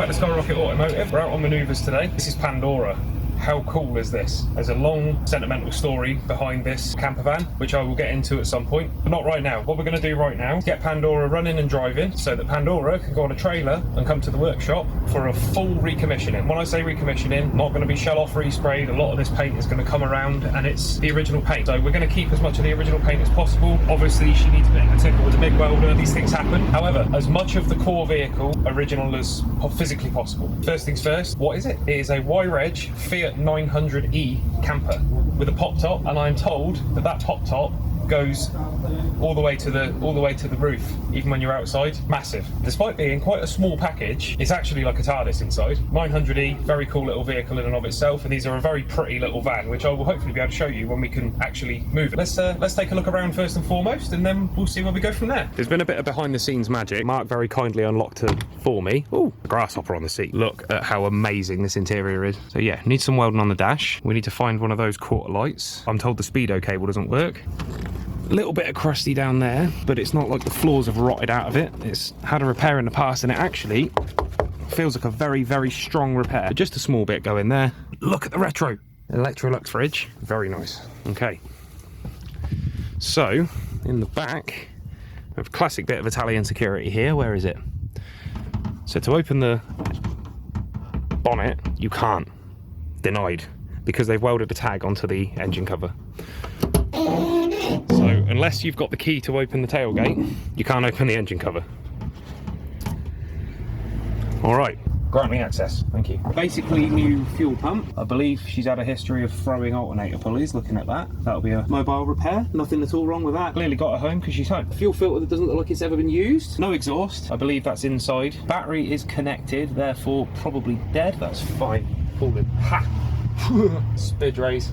back to Skyrocket Automotive. We're out on manoeuvres today. This is Pandora. How cool is this? There's a long sentimental story behind this camper van, which I will get into at some point, but not right now. What we're going to do right now is get Pandora running and driving so that Pandora can go on a trailer and come to the workshop for a full recommissioning. When I say recommissioning, not going to be shell off resprayed. A lot of this paint is going to come around and it's the original paint. So we're going to keep as much of the original paint as possible. Obviously she needs a bit of a tickle with a MIG welder. These things happen. However, as much of the core vehicle original as physically possible. First things first, what is it? It is a Y-Reg Fiat 900E camper with a pop top, and I'm told that that pop top goes all the way to the roof, even when you're outside. Massive. Despite being quite a small package, it's actually like a TARDIS inside. 900E, very cool little vehicle in and of itself, and these are a very pretty little van, which I will hopefully be able to show you when we can actually move it. Let's take a look around first and foremost, and then we'll see where we go from there. There's been a bit of behind the scenes magic. Mark very kindly unlocked it for me. Ooh, a grasshopper on the seat. Look at how amazing this interior is. So yeah, need some welding on the dash. We need to find one of those quarter lights. I'm told the speedo cable doesn't work. A little bit of crusty down there, but it's not like the floors have rotted out of it. It's had a repair in the past, and it actually feels like a very, very strong repair. But just a small bit going there. Look at the retro. Electrolux fridge. Very nice. Okay. So, in the back, we have a classic bit of Italian security here. Where is it? So to open the bonnet, you can't. Denied. Because they've welded a tag onto the engine cover. So unless you've got the key to open the tailgate, you can't open the engine cover. Alright, grant me access, thank you. Basically new fuel pump. I believe she's had a history of throwing alternator pulleys, looking at that. That'll be a mobile repair, nothing at all wrong with that. Clearly got her home because she's home. Fuel filter that doesn't look like it's ever been used. No exhaust, I believe that's inside. Battery is connected, therefore probably dead. That's fine. Pull it. Ha! Spid raise.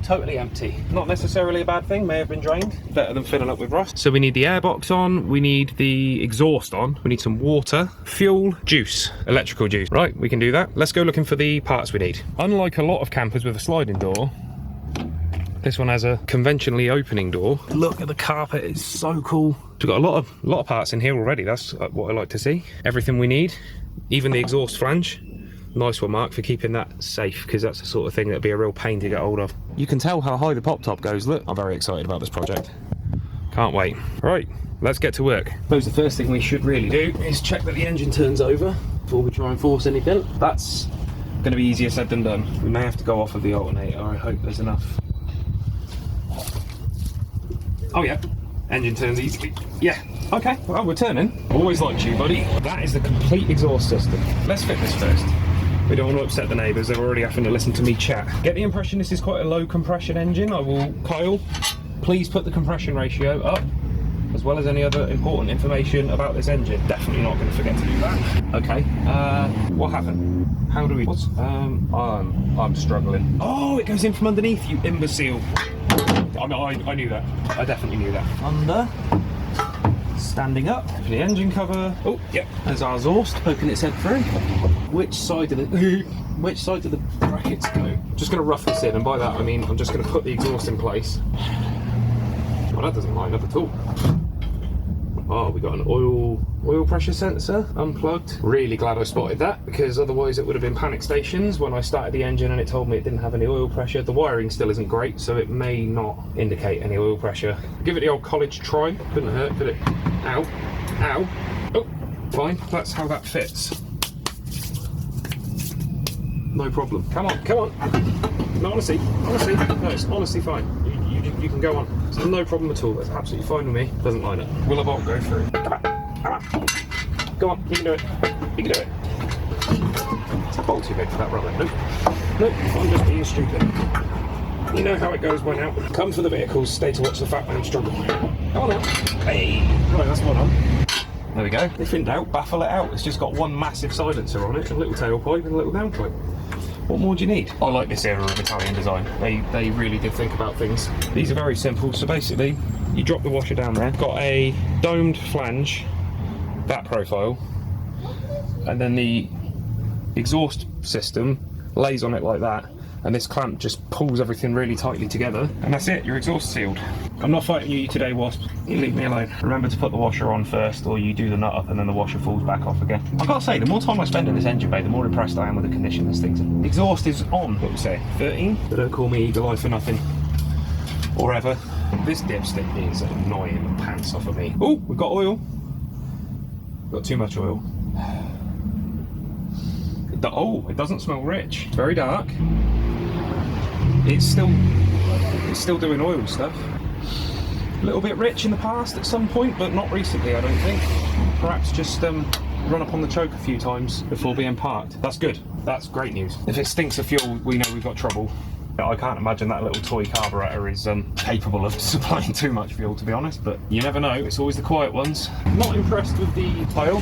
Totally empty. Not necessarily a bad thing, may have been drained. Better than filling up with rust. So we need the airbox on, we need the exhaust on, we need some water, fuel, juice, electrical juice. Right, we can do that. Let's go looking for the parts we need. Unlike a lot of campers with a sliding door, this one has a conventionally opening door. Look at the carpet, it's so cool. We've got a lot of parts in here already, that's what I like to see. Everything we need, even the exhaust flange. Nice one, Mark, for keeping that safe, because that's the sort of thing that'd be a real pain to get hold of. You can tell how high the pop top goes. Look, I'm very excited about this project. Can't wait. Right, let's get to work. I suppose the first thing we should really do is check that the engine turns over before we try and force anything. That's going to be easier said than done. We may have to go off of the alternator. I hope there's enough. Oh yeah, engine turns easily. Yeah. Okay, well, we're turning. Always liked you, buddy. That is the complete exhaust system. Let's fit this first. We don't want to upset the neighbours, they're already having to listen to me chat. Get the impression this is quite a low compression engine. I will, Kyle, please put the compression ratio up, as well as any other important information about this engine. Definitely not going to forget to do that. Okay, what happened? How do we, what's, I'm struggling. Oh, it goes in from underneath, you imbecile. I knew that. I definitely knew that. Under. Standing up, the engine cover. Oh, yep, there's our exhaust poking its head through. Which side do the brackets go? Just going to rough this in, and by that I mean I'm just going to put the exhaust in place. Well, that doesn't line up at all. Oh, we got an oil pressure sensor unplugged. Really glad I spotted that, because otherwise it would have been panic stations when I started the engine and it told me it didn't have any oil pressure. The wiring still isn't great, so it may not indicate any oil pressure. Give it the old college try. Couldn't hurt, could it? Ow. Ow. Oh, fine. That's how that fits. No problem. Come on, come on. No, honestly, no, it's honestly fine. You can go on. It's no problem at all. That's absolutely fine with me. Doesn't line up. Will a bolt go through? Come on, come on. Go on, you can do it. You can do it. It's a bolt too big for that rubber. Nope. Nope, I'm just being stupid. You know how it goes by now. Come for the vehicles, stay to watch the fat man struggle. Come on now. Hey. Right, that's one on. There we go. If in doubt, baffle it out. It's just got one massive silencer on it, a little tailpipe and a little downpipe. What more do you need? I like this era of Italian design. They really did think about things. These are very simple. So basically, you drop the washer down there. Got a domed flange, that profile, and then the exhaust system lays on it like that. and this clamp just pulls everything really tightly together, and that's it, your exhaust sealed. I'm not fighting you today, Wasp. You leave me alone. Remember to put the washer on first, or you do the nut up and then the washer falls back off again. I've got to say, the more time I spend in this engine bay, the more impressed I am with the condition this thing's in. The exhaust is on, what we say, 13? But don't call me Eagle Eye for nothing. Or ever. This dipstick is annoying the pants off of me. Oh, we've got oil. Got too much oil. Oh, it doesn't smell rich. It's very dark. It's still doing oil stuff. A little bit rich in the past at some point, but not recently, I don't think. Perhaps just run up on the choke a few times before being parked. That's good. That's great news. If it stinks of fuel, we know we've got trouble. I can't imagine that little toy carburetor is capable of supplying too much fuel, to be honest, but you never know. It's always the quiet ones. Not impressed with the coil.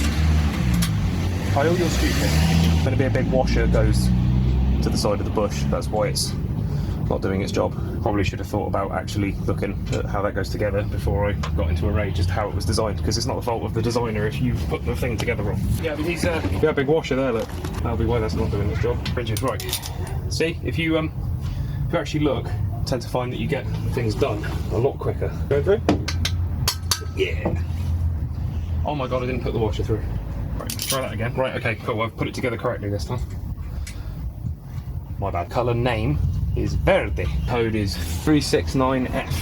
Coil, you're stupid. Going to be a big washer goes to the side of the bush. That's why it's not doing its job. Probably should have thought about actually looking at how that goes together before I got into a rage as to how it was designed, because it's not the fault of the designer if you put the thing together wrong. Yeah, but he's got a big washer there, look. That'll be why that's not doing its job. Rigid, right. See, if you actually look, tend to find that you get things done a lot quicker. Going through? Yeah. Oh my god, I didn't put the washer through. Right, try that again. Right, okay, cool. I've put it together correctly this time. My bad. Colour name is Verde. Code is 369F.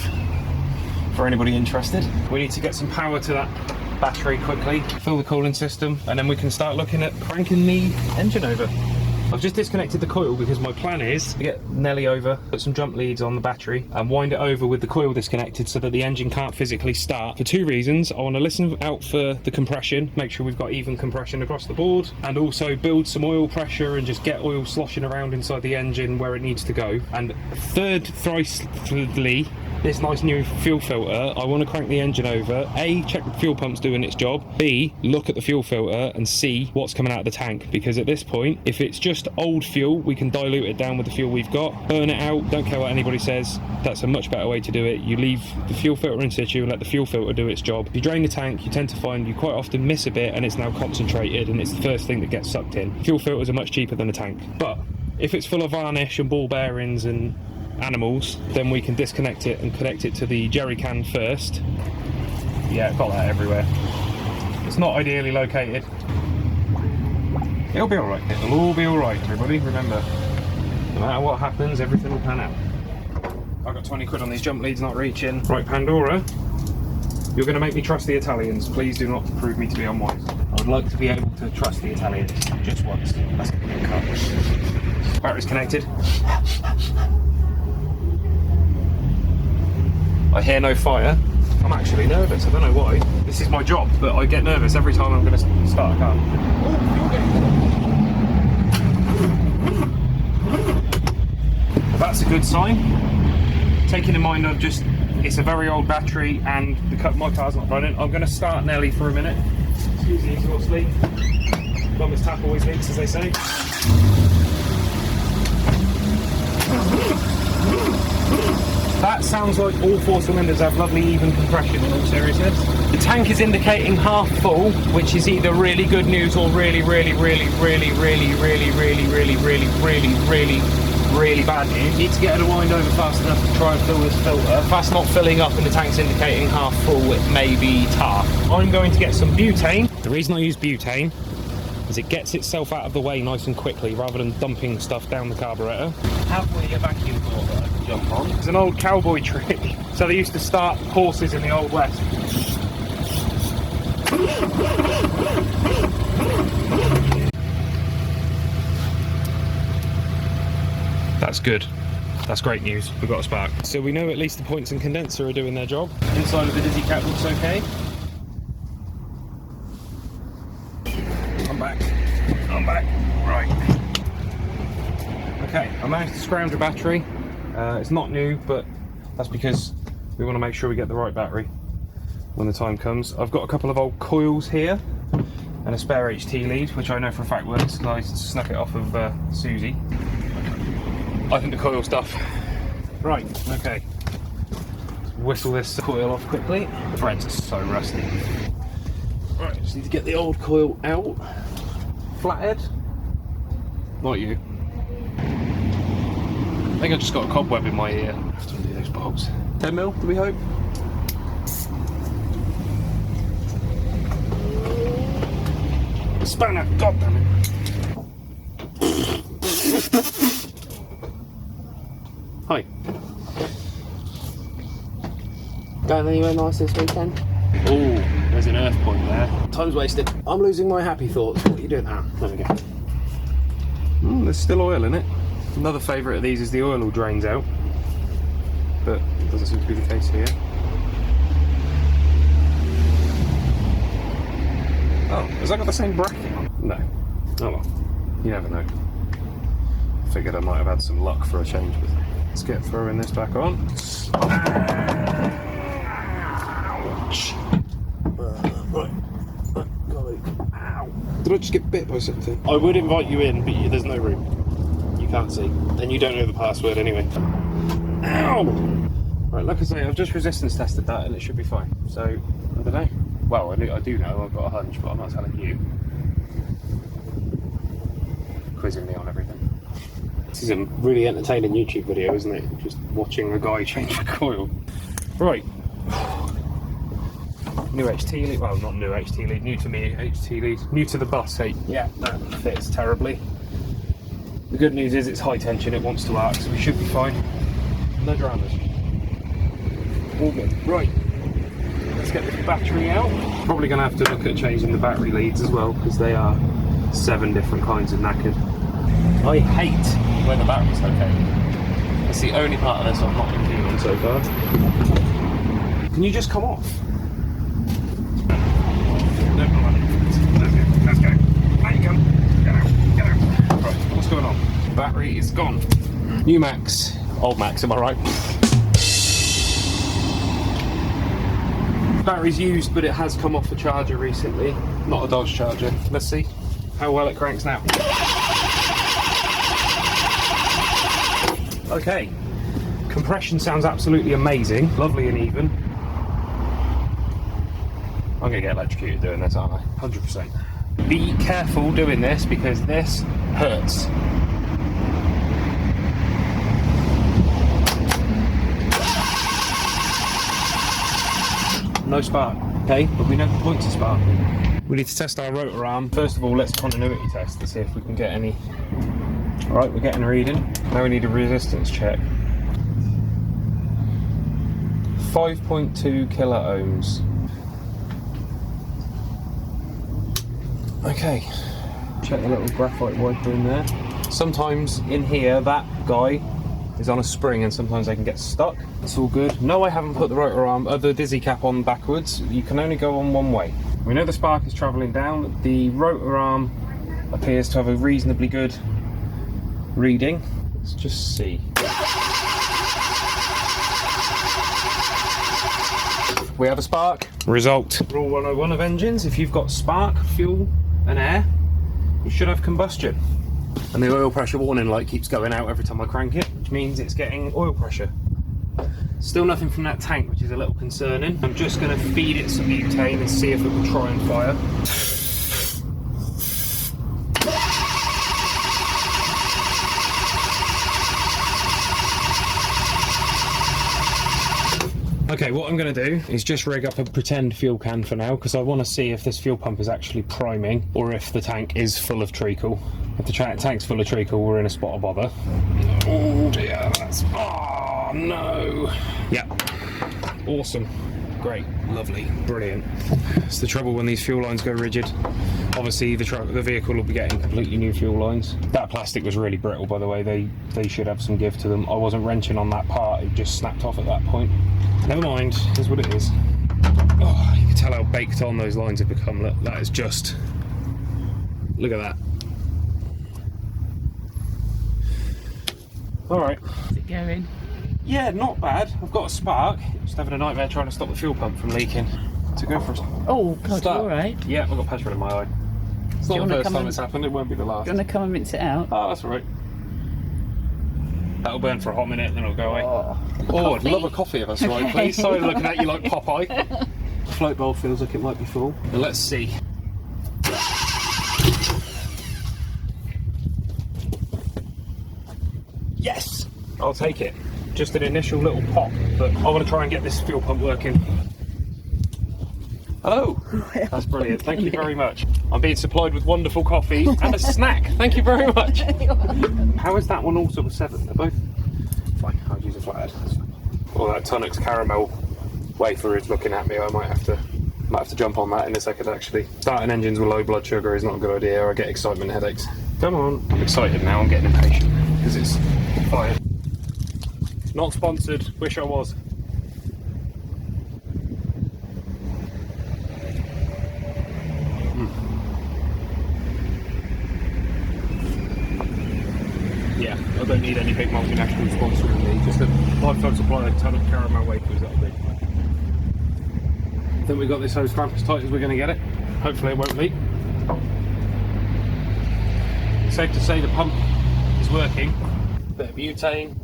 For anybody interested. We need to get some power to that battery quickly, fill the cooling system, and then we can start looking at cranking the engine over. I've just disconnected the coil because my plan is to get Nelly over, put some jump leads on the battery and wind it over with the coil disconnected so that the engine can't physically start. For two reasons. I want to listen out for the compression, make sure we've got even compression across the board, and also build some oil pressure and just get oil sloshing around inside the engine where it needs to go. And thirdly, this nice new fuel filter, I want to crank the engine over. A, check the fuel pump's doing its job. B, look at the fuel filter and see what's coming out of the tank, because at this point, if it's just old fuel, we can dilute it down with the fuel we've got, burn it out, don't care what anybody says. That's a much better way to do it. You leave the fuel filter in situ and let the fuel filter do its job. If you drain the tank, you tend to find you quite often miss a bit and it's now concentrated and it's the first thing that gets sucked in. Fuel filters are much cheaper than a tank. But if it's full of varnish and ball bearings and animals, then we can disconnect it and connect it to the jerry can first. Yeah, I've got that everywhere. It's not ideally located. It'll be alright. It'll all be alright, everybody. Remember, no matter what happens, everything will pan out. I've got 20 quid on these jump leads not reaching. Right, Pandora, you're going to make me trust the Italians. Please do not prove me to be unwise. I would like to be able to trust the Italians just once. That's going to be a cut. Battery's connected. I hear no fire. I'm actually nervous, I don't know why. This is my job, but I get nervous every time I'm going to start a car. Well, that's a good sign. Taking in mind it's a very old battery and my car's not running. I'm going to start Nelly for a minute. Excuse the exhaust leak. Longest tap always leaks, as they say. That sounds like all four cylinders have lovely even compression in all seriousness. The tank is indicating half full, which is either really good news or really bad news. Need to get it a wind over fast enough to try and fill this filter. If that's not filling up and the tank's indicating half full, it may be tough. I'm going to get some butane. The reason I use butane is it gets itself out of the way nice and quickly rather than dumping stuff down the carburetor. Have we a vacuum door that I can jump on? It's an old cowboy trick. So they used to start horses in the Old West. That's good. That's great news. We've got a spark. So we know at least the points and condenser are doing their job. Inside of the Dizzy Cat looks okay. I'm back. Right. Okay, I managed to scrounge a battery. It's not new, but that's because we want to make sure we get the right battery when the time comes. I've got a couple of old coils here and a spare HT lead, which I know for a fact works. I snuck it off of Susie. I think the coil stuff. Right, okay. Let's whistle this coil off quickly. The threads are so rusty. Right, just need to get the old coil out. Flathead? Not you. think I just got a cobweb in my ear. I have to undo those bolts. 10mm, do we hope? Spanner, god damn it. Hi. Going anywhere nice this weekend? Oh, there's an earth point there. Time's wasted. I'm losing my happy thoughts. What are you doing now? There we go. There's still oil in it. Another favourite of these is the oil all drains out, but it doesn't seem to be the case here. Oh, has that got the same bracket on? No. Oh well, you never know. Figured I might have had some luck for a change, but let's get throwing this back on. Ouch. Right. Golly. Ow. Did I just get bit by something? I would invite you in, but there's no room. You can't see. And you don't know the password anyway. Ow! Right, like I say, I've just resistance tested that and it should be fine. So, I don't know. Well, I do know, I've got a hunch, but I'm not telling you. Quizzing me on everything. This is a really entertaining YouTube video, isn't it? Just watching a guy change a coil. Right. New HT lead, well not new HT lead, new to me HT lead, new to the bus. Hey, yeah, that fits terribly. The good news is it's high tension, it wants to arc, so we should be fine. No dramas. All good. Right, let's get this battery out. Probably going to have to look at changing the battery leads as well, because they are 7 different kinds of knackered. I hate when the battery's located. That's the only part of this I've not been keen on so far. Can you just come off? Let's go. There you go. Get out. Right, what's going on? Battery is gone. New Max. Old Max, am I right? Battery's used, but it has come off a charger recently. Not a Dodge charger. Let's see how well it cranks now. Okay. Compression sounds absolutely amazing. Lovely and even. I'm going to get electrocuted doing this, aren't I? 100%. Be careful doing this because this hurts. No spark, okay? But we know the points of sparking. We need to test our rotor arm. First of all, let's continuity test to see if we can get any. Alright, we're getting a reading. Now we need a resistance check. 5.2 kilo ohms. Okay, check the little graphite wiper in there. Sometimes in here, that guy is on a spring and sometimes they can get stuck. It's all good. No, I haven't put the rotor arm, the dizzy cap on backwards. You can only go on one way. We know the spark is travelling down. The rotor arm appears to have a reasonably good reading. Let's just see. We have a spark. Result. Rule 101 of engines, if you've got spark, fuel and air, you should have combustion. And the oil pressure warning light keeps going out every time I crank it, which means it's getting oil pressure. Still nothing from that tank, which is a little concerning. I'm just going to feed it some butane and see if it will try and fire. Okay, what I'm going to do is just rig up a pretend fuel can for now, because I want to see if this fuel pump is actually priming or if the tank is full of treacle. If the tank's full of treacle, we're in a spot of bother. Oh dear, that's... Oh no! Yeah, awesome. Great, lovely, brilliant. It's the trouble when these fuel lines go rigid. Obviously the vehicle will be getting completely new fuel lines. That plastic was really brittle, by the way. They should have some give to them. I wasn't wrenching on that part, it just snapped off at that point. Never mind, here's what it is. Oh, you can tell how baked on those lines have become. Look, that is just... Look at that. Alright. Is it going? Yeah, not bad. I've got a spark. Just having a nightmare trying to stop the fuel pump from leaking. To go for a Oh, God, start. you alright? Yeah, I've got petrol in my eye. It's not the first time it's happened, it won't be the last. Do you want to come and rinse it out? Oh, that's alright. That'll burn for a hot minute and then it'll go away. Oh, I'd love a coffee if that's right, please. Sorry, looking at you like Popeye. The float bowl feels like it might be full. But let's see. Yes! I'll take it. Just an initial little pop, but I want to try and get this fuel pump working. Hello. That's brilliant. Thank you very much. I'm being supplied with wonderful coffee and a snack. Thank you very much. How is that one all sort of seven? They're both fine. I'll use a flathead. Oh, that Tunnocks caramel wafer is looking at me. I might have to jump on that in a second. Actually, starting engines with low blood sugar is not a good idea. I get excitement headaches. Come on. I'm excited now. I'm getting impatient because it's fire. Not sponsored. Wish I was. Yeah, I don't need any big multinational sponsoring me. Just a lifetime supply of ton of caramel wafers. That'll do. I think we got this hose clamped as tight as we're going to get it. Hopefully it won't leak. Safe to say the pump is working. Bit of butane.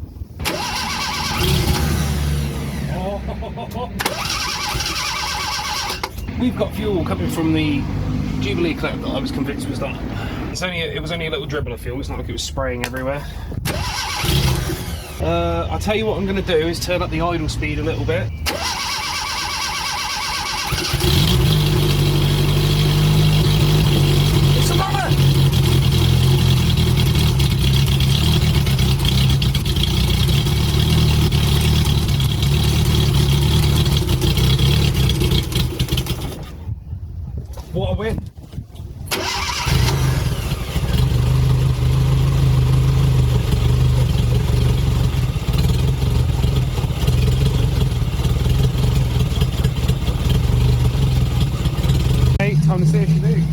We've got fuel coming from the Jubilee clip that I was convinced was done. It was only a little dribble of fuel. It's not like it was spraying everywhere. I'll tell you what I'm going to do is turn up the idle speed a little bit. It's a runner! What a win! Time to see if she moves.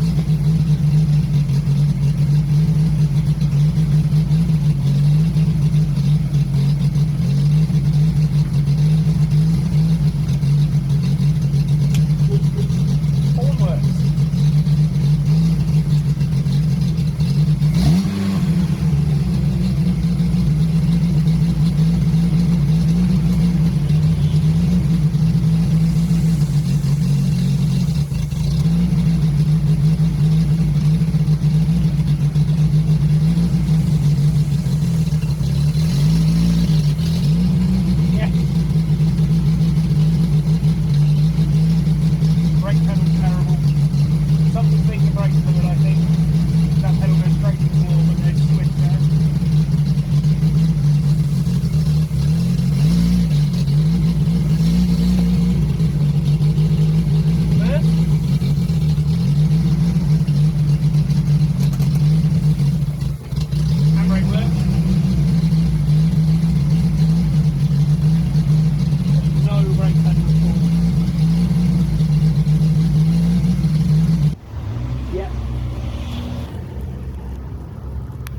Horn works.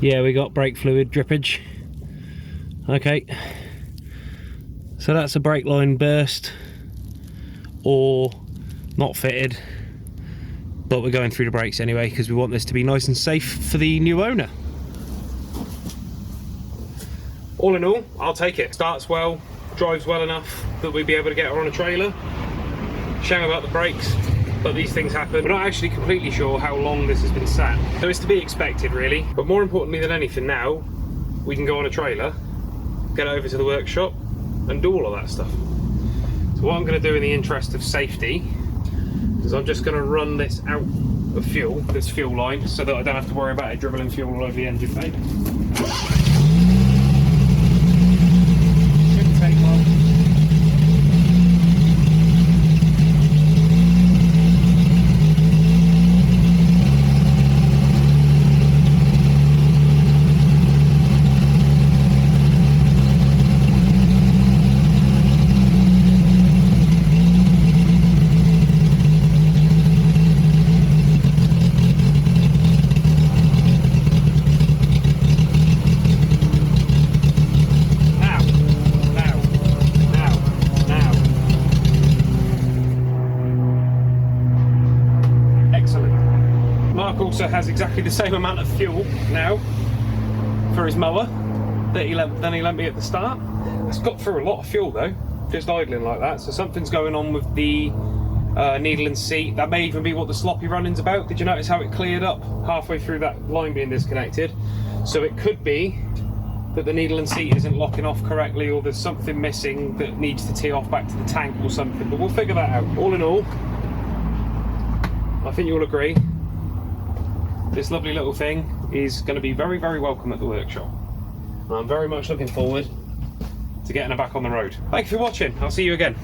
Yeah, we got brake fluid drippage. Okay, so that's a brake line burst or not fitted, but we're going through the brakes anyway because we want this to be nice and safe for the new owner. All in all, I'll take it. Starts well, drives well enough that we'd be able to get her on a trailer. Shame about the brakes, but these things happen. We're not actually completely sure how long this has been sat, so it's to be expected really. But more importantly than anything now, we can go on a trailer, get it over to the workshop and do all of that stuff. So what I'm going to do in the interest of safety is I'm just going to run this out of fuel, this fuel line, so that I don't have to worry about it dribbling fuel all over the engine bay. Shouldn't take long. Also has exactly the same amount of fuel now for his mower that he lent me at the start. It's got through a lot of fuel though, just idling like that, so something's going on with the needle and seat. That may even be what the sloppy running's about. Did you notice how it cleared up halfway through that line being disconnected? So it could be that the needle and seat isn't locking off correctly, or there's something missing that needs to tee off back to the tank or something, but we'll figure that out. All in all, I think you'll agree this lovely little thing is going to be very, very welcome at the workshop. And I'm very much looking forward to getting her back on the road. Thank you for watching. I'll see you again.